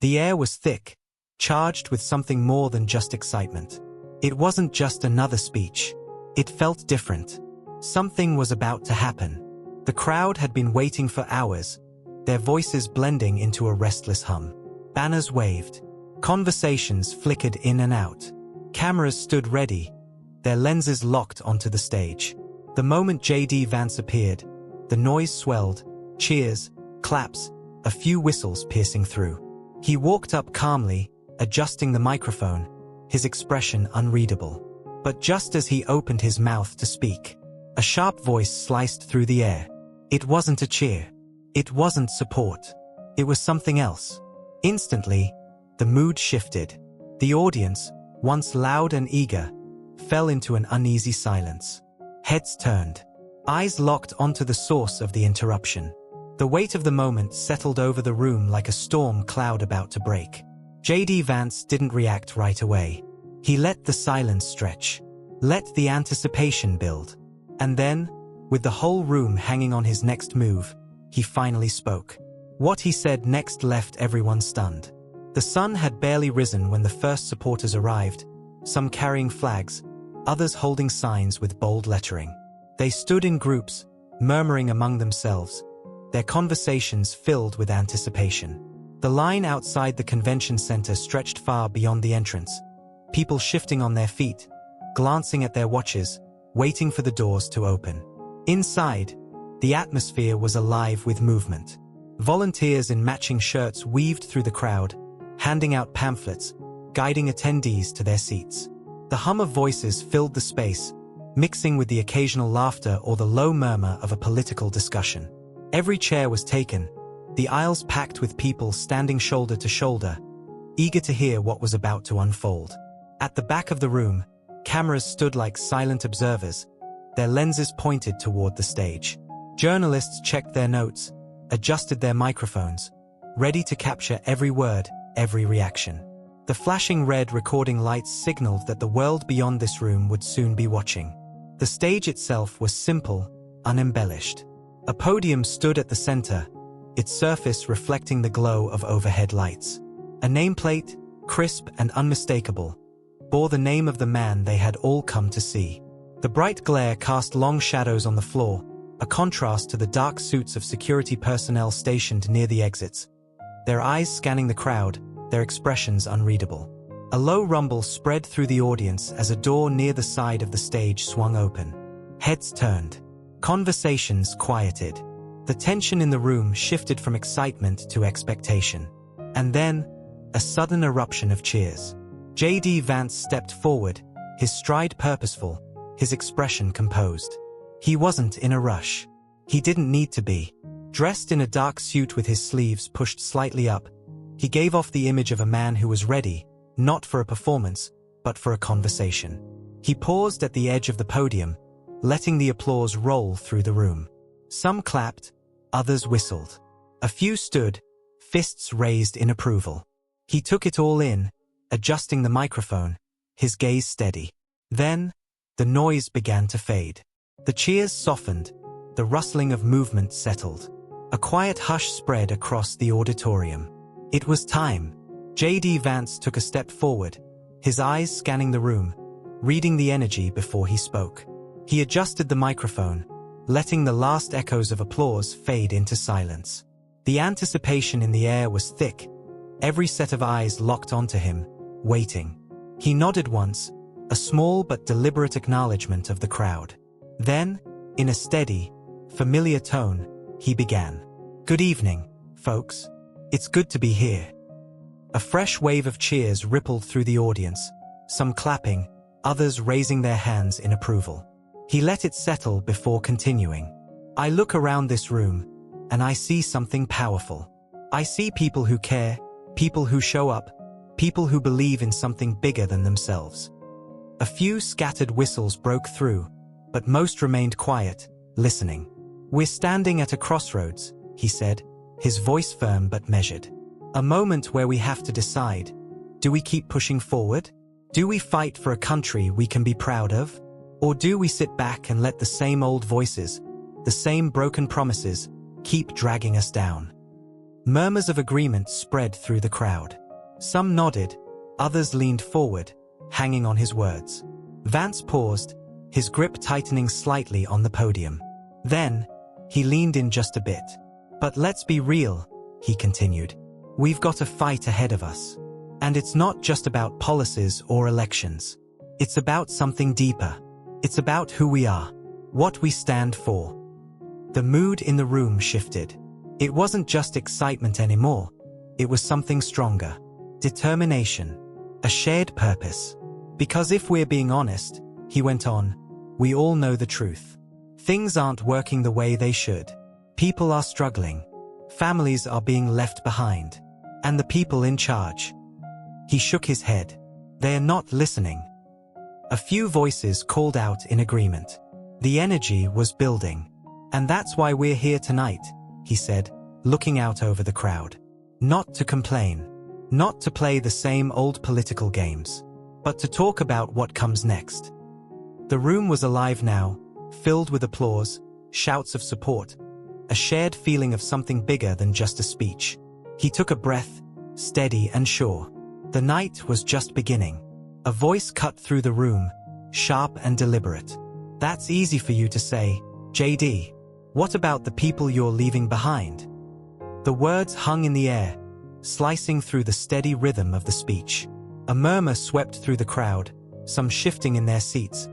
The air was thick, charged with something more than just excitement. It wasn't just another speech. It felt different. Something was about to happen. The crowd had been waiting for hours, their voices blending into a restless hum. Banners waved. Conversations flickered in and out. Cameras stood ready, their lenses locked onto the stage. The moment J.D. Vance appeared, the noise swelled, cheers, claps, a few whistles piercing through. He walked up calmly, adjusting the microphone, his expression unreadable. But just as he opened his mouth to speak, a sharp voice sliced through the air. It wasn't a cheer. It wasn't support. It was something else. Instantly, the mood shifted. The audience, once loud and eager, fell into an uneasy silence. Heads turned. Eyes locked onto the source of the interruption. The weight of the moment settled over the room like a storm cloud about to break. J.D. Vance didn't react right away. He let the silence stretch. Let the anticipation build. And then, with the whole room hanging on his next move, he finally spoke. What he said next left everyone stunned. The sun had barely risen when the first supporters arrived, some carrying flags, others holding signs with bold lettering. They stood in groups, murmuring among themselves, their conversations filled with anticipation. The line outside the convention center stretched far beyond the entrance, people shifting on their feet, glancing at their watches, waiting for the doors to open. Inside, the atmosphere was alive with movement. Volunteers in matching shirts weaved through the crowd, handing out pamphlets, guiding attendees to their seats. The hum of voices filled the space, mixing with the occasional laughter or the low murmur of a political discussion. Every chair was taken, the aisles packed with people standing shoulder to shoulder, eager to hear what was about to unfold. At the back of the room, cameras stood like silent observers, their lenses pointed toward the stage. Journalists checked their notes, adjusted their microphones, ready to capture every word, every reaction. The flashing red recording lights signaled that the world beyond this room would soon be watching. The stage itself was simple, unembellished. A podium stood at the center, its surface reflecting the glow of overhead lights. A nameplate, crisp and unmistakable, bore the name of the man they had all come to see. The bright glare cast long shadows on the floor, a contrast to the dark suits of security personnel stationed near the exits, their eyes scanning the crowd, their expressions unreadable. A low rumble spread through the audience as a door near the side of the stage swung open. Heads turned. Conversations quieted. The tension in the room shifted from excitement to expectation. And then, a sudden eruption of cheers. J.D. Vance stepped forward, his stride purposeful, his expression composed. He wasn't in a rush. He didn't need to be. Dressed in a dark suit with his sleeves pushed slightly up, he gave off the image of a man who was ready, not for a performance, but for a conversation. He paused at the edge of the podium, letting the applause roll through the room. Some clapped, others whistled. A few stood, fists raised in approval. He took it all in, adjusting the microphone, his gaze steady. Then, the noise began to fade. The cheers softened, the rustling of movement settled. A quiet hush spread across the auditorium. It was time. J.D. Vance took a step forward, his eyes scanning the room, reading the energy before he spoke. He adjusted the microphone, letting the last echoes of applause fade into silence. The anticipation in the air was thick, every set of eyes locked onto him, waiting. He nodded once, a small but deliberate acknowledgement of the crowd. Then, in a steady, familiar tone, he began. "Good evening, folks. It's good to be here." A fresh wave of cheers rippled through the audience, some clapping, others raising their hands in approval. He let it settle before continuing. "I look around this room, and I see something powerful. I see people who care, people who show up, people who believe in something bigger than themselves." A few scattered whistles broke through, but most remained quiet, listening. "We're standing at a crossroads," he said, his voice firm but measured. "A moment where we have to decide. Do we keep pushing forward? Do we fight for a country we can be proud of? Or do we sit back and let the same old voices, the same broken promises, keep dragging us down?" Murmurs of agreement spread through the crowd. Some nodded, others leaned forward, hanging on his words. Vance paused, his grip tightening slightly on the podium. Then, he leaned in just a bit. "But let's be real," he continued. "We've got a fight ahead of us. And it's not just about policies or elections. It's about something deeper. It's about who we are, what we stand for." The mood in the room shifted. It wasn't just excitement anymore. It was something stronger. Determination. A shared purpose. Because if we're being honest, he went on, we all know the truth. Things aren't working the way they should. People are struggling. Families are being left behind. And the people in charge. He shook his head. They're not listening. A few voices called out in agreement. The energy was building. "And that's why we're here tonight," he said, looking out over the crowd. "Not to complain. Not to play the same old political games. But to talk about what comes next." The room was alive now, filled with applause, shouts of support, a shared feeling of something bigger than just a speech. He took a breath, steady and sure. The night was just beginning. A voice cut through the room, sharp and deliberate. "That's easy for you to say, JD. What about the people you're leaving behind?" The words hung in the air, slicing through the steady rhythm of the speech. A murmur swept through the crowd, some shifting in their seats,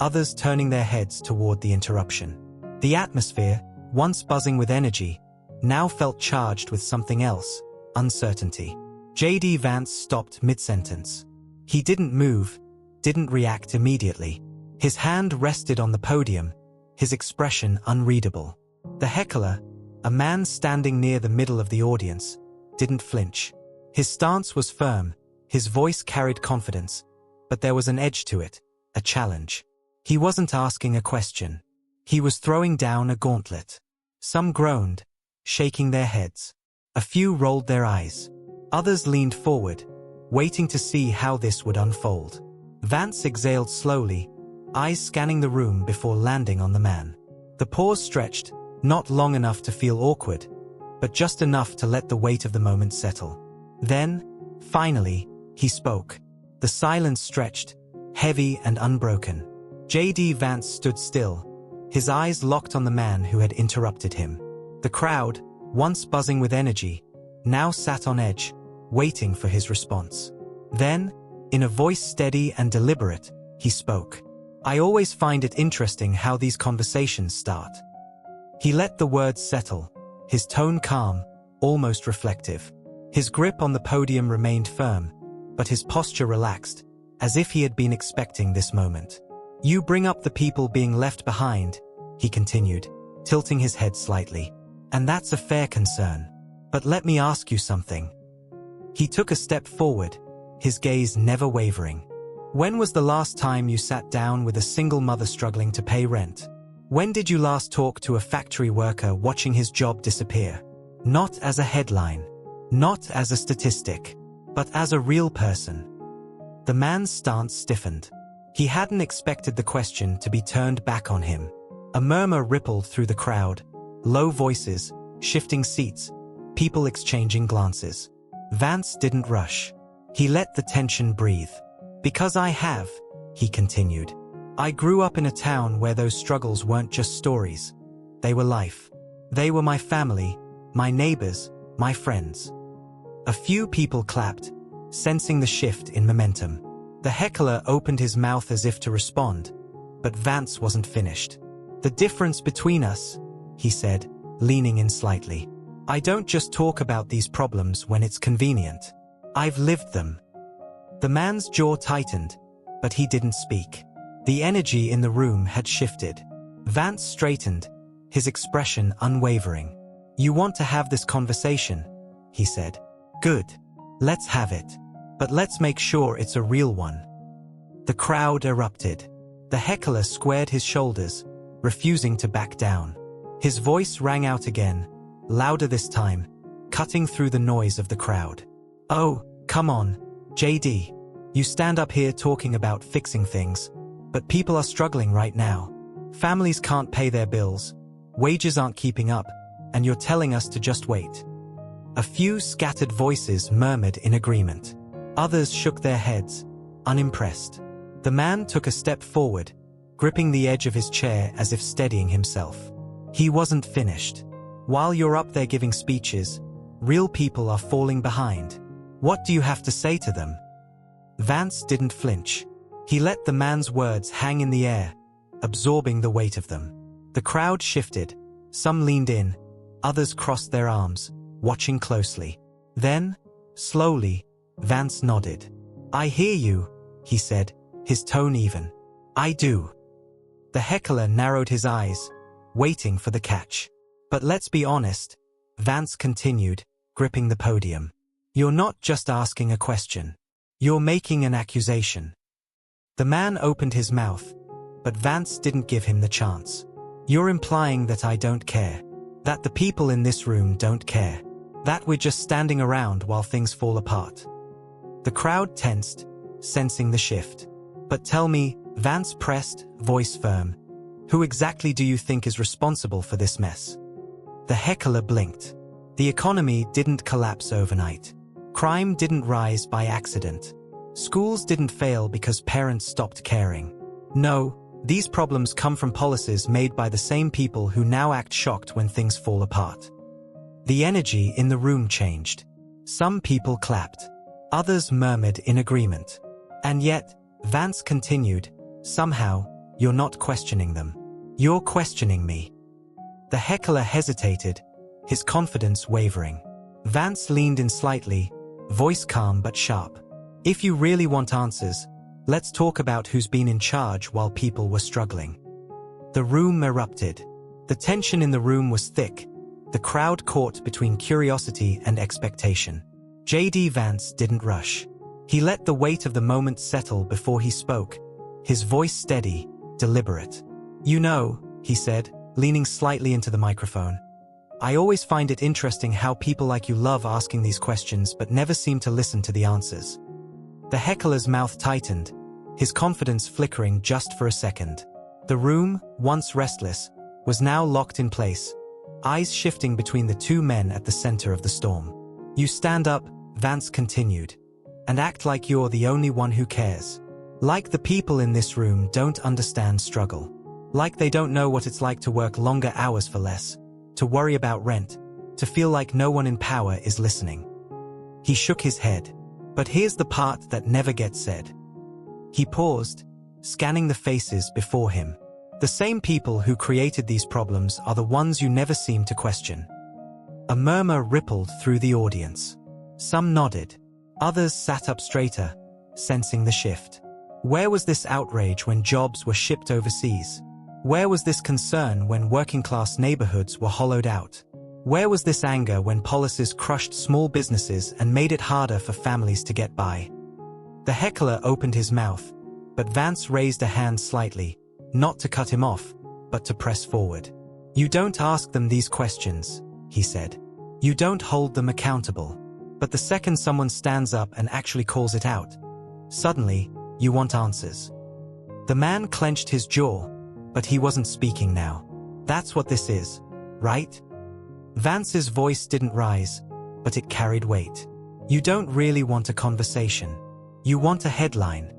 others turning their heads toward the interruption. The atmosphere, once buzzing with energy, now felt charged with something else, uncertainty. J.D. Vance stopped mid-sentence. He didn't move, didn't react immediately. His hand rested on the podium, his expression unreadable. The heckler, a man standing near the middle of the audience, didn't flinch. His stance was firm, his voice carried confidence, but there was an edge to it, a challenge. He wasn't asking a question. He was throwing down a gauntlet. Some groaned, shaking their heads. A few rolled their eyes. Others leaned forward, waiting to see how this would unfold. Vance exhaled slowly, eyes scanning the room before landing on the man. The pause stretched, not long enough to feel awkward, but just enough to let the weight of the moment settle. Then, finally, he spoke. The silence stretched, heavy and unbroken. J.D. Vance stood still, his eyes locked on the man who had interrupted him. The crowd, once buzzing with energy, now sat on edge, waiting for his response. Then, in a voice steady and deliberate, he spoke. "I always find it interesting how these conversations start." He let the words settle, his tone calm, almost reflective. His grip on the podium remained firm, but his posture relaxed, as if he had been expecting this moment. "You bring up the people being left behind," he continued, tilting his head slightly. "And that's a fair concern. But let me ask you something." He took a step forward, his gaze never wavering. "When was the last time you sat down with a single mother struggling to pay rent? When did you last talk to a factory worker watching his job disappear? Not as a headline, not as a statistic, but as a real person." The man's stance stiffened. He hadn't expected the question to be turned back on him. A murmur rippled through the crowd, low voices, shifting seats, people exchanging glances. Vance didn't rush. He let the tension breathe. "Because I have," he continued. "I grew up in a town where those struggles weren't just stories. They were life. They were my family, my neighbors, my friends." A few people clapped, sensing the shift in momentum. The heckler opened his mouth as if to respond, but Vance wasn't finished. "The difference between us," he said, leaning in slightly. "I don't just talk about these problems when it's convenient. I've lived them." The man's jaw tightened, but he didn't speak. The energy in the room had shifted. Vance straightened, his expression unwavering. "You want to have this conversation," he said. "Good. Let's have it. But let's make sure it's a real one." The crowd erupted. The heckler squared his shoulders, refusing to back down. His voice rang out again, louder this time, cutting through the noise of the crowd. "Oh, come on, JD. You stand up here talking about fixing things, but people are struggling right now. Families can't pay their bills, wages aren't keeping up, and you're telling us to just wait." A few scattered voices murmured in agreement. Others shook their heads, unimpressed. The man took a step forward, gripping the edge of his chair as if steadying himself. He wasn't finished. While you're up there giving speeches, real people are falling behind. What do you have to say to them? Vance didn't flinch. He let the man's words hang in the air, absorbing the weight of them. The crowd shifted. Some leaned in, others crossed their arms, watching closely. Then, slowly, Vance nodded. "I hear you," he said, his tone even. "I do." The heckler narrowed his eyes, waiting for the catch. "But let's be honest," Vance continued, gripping the podium. "You're not just asking a question. You're making an accusation." The man opened his mouth, but Vance didn't give him the chance. "You're implying that I don't care. That the people in this room don't care. That we're just standing around while things fall apart." The crowd tensed, sensing the shift. "But tell me," Vance pressed, voice firm, "who exactly do you think is responsible for this mess?" The heckler blinked. The economy didn't collapse overnight. Crime didn't rise by accident. Schools didn't fail because parents stopped caring. No, these problems come from policies made by the same people who now act shocked when things fall apart. The energy in the room changed. Some people clapped. Others murmured in agreement. And yet, Vance continued, "Somehow, you're not questioning them. You're questioning me." The heckler hesitated, his confidence wavering. Vance leaned in slightly, voice calm but sharp. "If you really want answers, let's talk about who's been in charge while people were struggling." The room erupted. The tension in the room was thick, the crowd caught between curiosity and expectation. J.D. Vance didn't rush. He let the weight of the moment settle before he spoke, his voice steady, deliberate. "You know," he said, leaning slightly into the microphone, "I always find it interesting how people like you love asking these questions but never seem to listen to the answers." The heckler's mouth tightened, his confidence flickering just for a second. The room, once restless, was now locked in place, eyes shifting between the two men at the center of the storm. "You stand up," Vance continued, "and act like you're the only one who cares. Like the people in this room don't understand struggle. Like they don't know what it's like to work longer hours for less, to worry about rent, to feel like no one in power is listening." He shook his head. "But here's the part that never gets said." He paused, scanning the faces before him. "The same people who created these problems are the ones you never seem to question." A murmur rippled through the audience. Some nodded. Others sat up straighter, sensing the shift. Where was this outrage when jobs were shipped overseas? Where was this concern when working-class neighborhoods were hollowed out? Where was this anger when policies crushed small businesses and made it harder for families to get by? The heckler opened his mouth, but Vance raised a hand slightly, not to cut him off, but to press forward. "You don't ask them these questions," he said. "You don't hold them accountable. But the second someone stands up and actually calls it out, suddenly, you want answers." The man clenched his jaw, but he wasn't speaking now. "That's what this is, right?" Vance's voice didn't rise, but it carried weight. "You don't really want a conversation. You want a headline."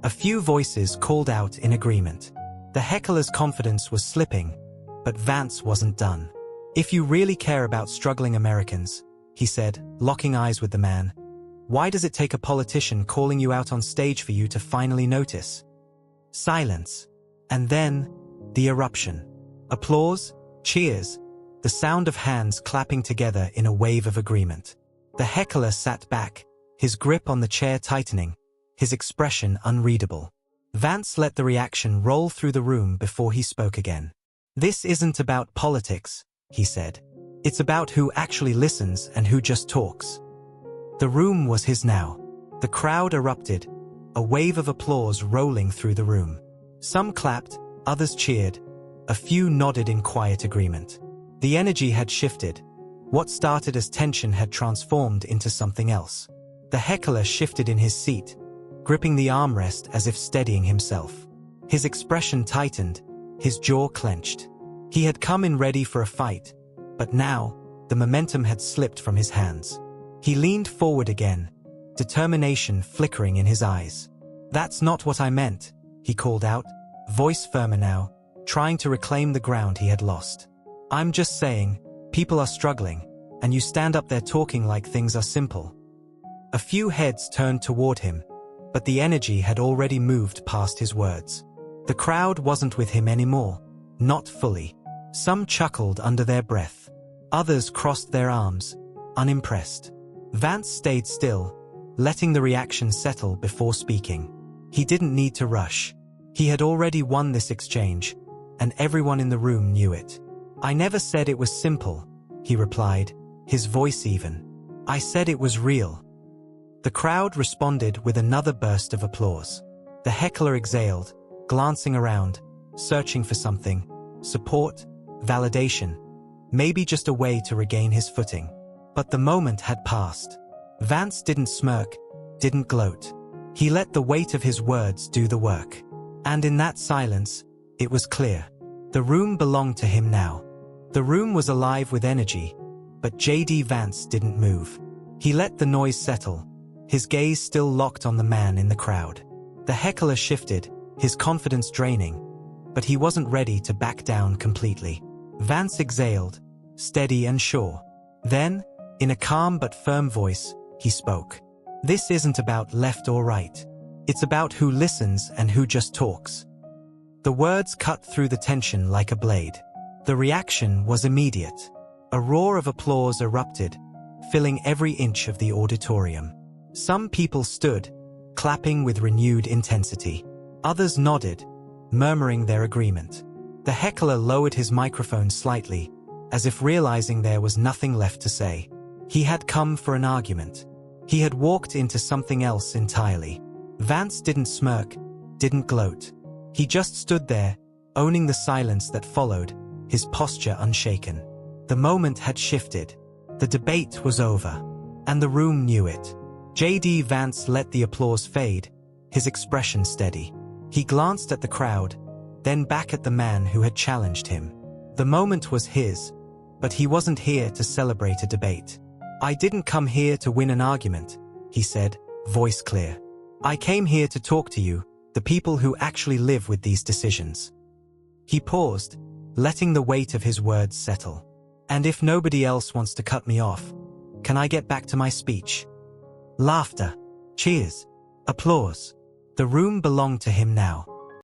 A few voices called out in agreement. The heckler's confidence was slipping, but Vance wasn't done. "If you really care about struggling Americans," he said, locking eyes with the man, "why does it take a politician calling you out on stage for you to finally notice?" Silence. And then, the eruption. Applause, cheers, the sound of hands clapping together in a wave of agreement. The heckler sat back, his grip on the chair tightening, his expression unreadable. Vance let the reaction roll through the room before he spoke again. "This isn't about politics," he said. "It's about who actually listens and who just talks." The room was his now. The crowd erupted, a wave of applause rolling through the room. Some clapped, others cheered, a few nodded in quiet agreement. The energy had shifted. What started as tension had transformed into something else. The heckler shifted in his seat, gripping the armrest as if steadying himself. His expression tightened, his jaw clenched. He had come in ready for a fight, but now, The momentum had slipped from his hands. He leaned forward again, determination flickering in his eyes. "That's not what I meant," he called out, voice firmer now, trying to reclaim the ground he had lost. "I'm just saying, people are struggling, and you stand up there talking like things are simple." A few heads turned toward him, but the energy had already moved past his words. The crowd wasn't with him anymore, not fully. Some chuckled under their breath. Others crossed their arms, unimpressed. Vance stayed still, letting the reaction settle before speaking. He didn't need to rush. He had already won this exchange, and everyone in the room knew it. "I never said it was simple," he replied, his voice even. "I said it was real." The crowd responded with another burst of applause. The heckler exhaled, glancing around, searching for something: support, validation, maybe just a way to regain his footing. But the moment had passed. Vance didn't smirk, didn't gloat. He let the weight of his words do the work. And in that silence, it was clear. The room belonged to him now. The room was alive with energy, but J.D. Vance didn't move. He let the noise settle, his gaze still locked on the man in the crowd. The heckler shifted, his confidence draining, but he wasn't ready to back down completely. Vance exhaled, steady and sure. Then, in a calm but firm voice, he spoke. "This isn't about left or right. It's about who listens and who just talks." The words cut through the tension like a blade. The reaction was immediate. A roar of applause erupted, filling every inch of the auditorium. Some people stood, clapping with renewed intensity. Others nodded, murmuring their agreement. The heckler lowered his microphone slightly, as if realizing there was nothing left to say. He had come for an argument. He had walked into something else entirely. Vance didn't smirk, didn't gloat. He just stood there, owning the silence that followed, his posture unshaken. The moment had shifted. The debate was over, and the room knew it. J.D. Vance let the applause fade, his expression steady. He glanced at the crowd, then back at the man who had challenged him. The moment was his, but he wasn't here to celebrate a debate. "I didn't come here to win an argument," he said, voice clear. "I came here to talk to you, the people who actually live with these decisions." He paused, letting the weight of his words settle. "And if nobody else wants to cut me off, can I get back to my speech?" Laughter, cheers, applause. The room belonged to him now.